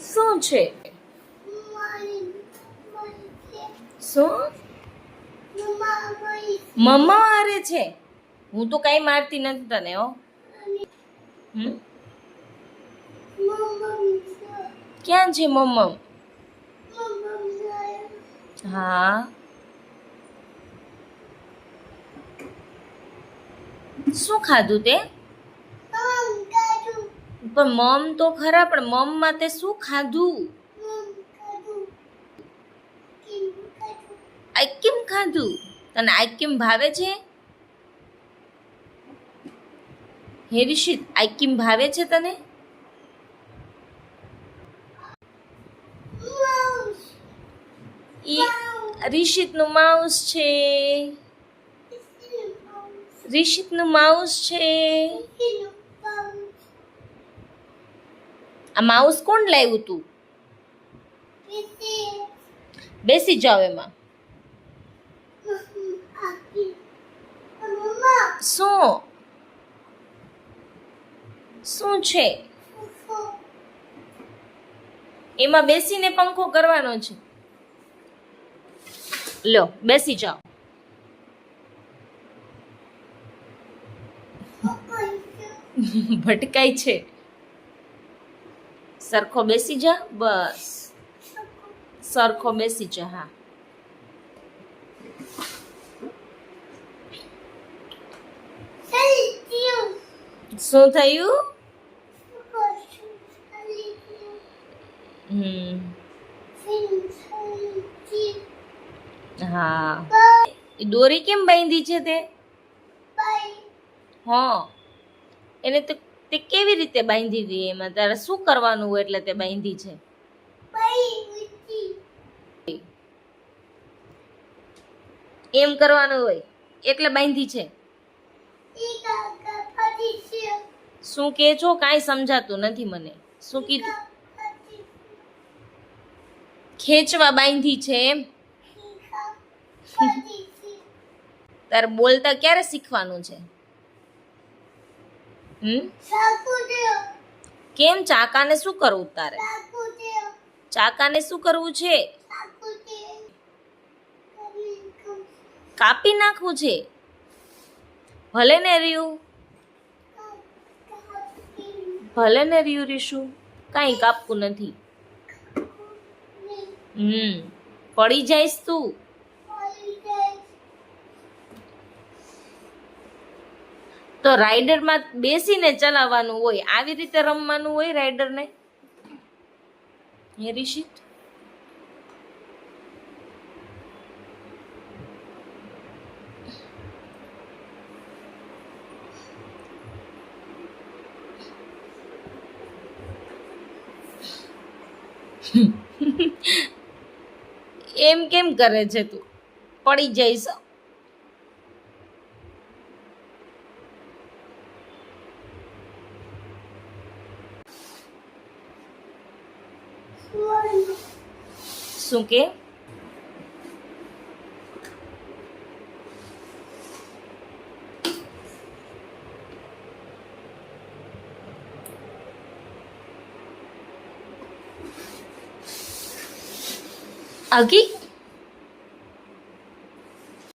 શું છે? શું? મમ્મા મારે છે? હું તો કઈ મારતી નથી તને. હો ક્યાં છે મમ્મા? હા, શું ખાધું તે? પણ મમ તો ખરા, પણ મમમાં તે શું ખાધું? આઈસ્ક્રીમ ખાધું? તને આઈસ્ક્રીમ ભાવે છે? હે રિશિત, આઈસ્ક્રીમ ભાવે છે તને? ઈ રિશિતનું માઉસ છે. રિશિતનું માઉસ છે. આ માઉસ કોણ લાવ્યું તું? બેસી જાવ એમાં. શું શું છે એમાં? બેસીને પંખો કરવાનો છે. લ્યો, બેસી જાઓ. ભટકાય છે. સરખો બેસી જા. બસ, સરખો બેસી જા. હા, શું થયું? હા, દોરી કેમ બાંધી છે તે? હા, એને તે કેવી રીતે બાંધી હતી? એમાં તારે શું કરવાનું હોય એટલે તે બાંધી છે? એમ કરવાનું હોય એટલે બાંધી છે. શું કે છો? કાંઈ સમજાતું નથી મને. શું કીધું? ખેંચવા બાંધી છે એમ? તારે બોલતા ક્યારે શીખવાનું છે? કેમ? ચાકાને શું કરવું તારે? ચાકાને શું કરવું છે? કાપી નાખવું છે? ભલે ને રહ્યું, ભલે ને રહ્યું રીશુ, કાંઈ કાપવું નથી. પડી જઈશ તું. તો રાઈડરમાં બેસીને ચલાવવાનું હોય, આવી રીતે રમવાનું હોય રાઈડરને. હે રિશિત, એમ કેમ કરે છે તું? પડી જઈશ. શું કે? અગી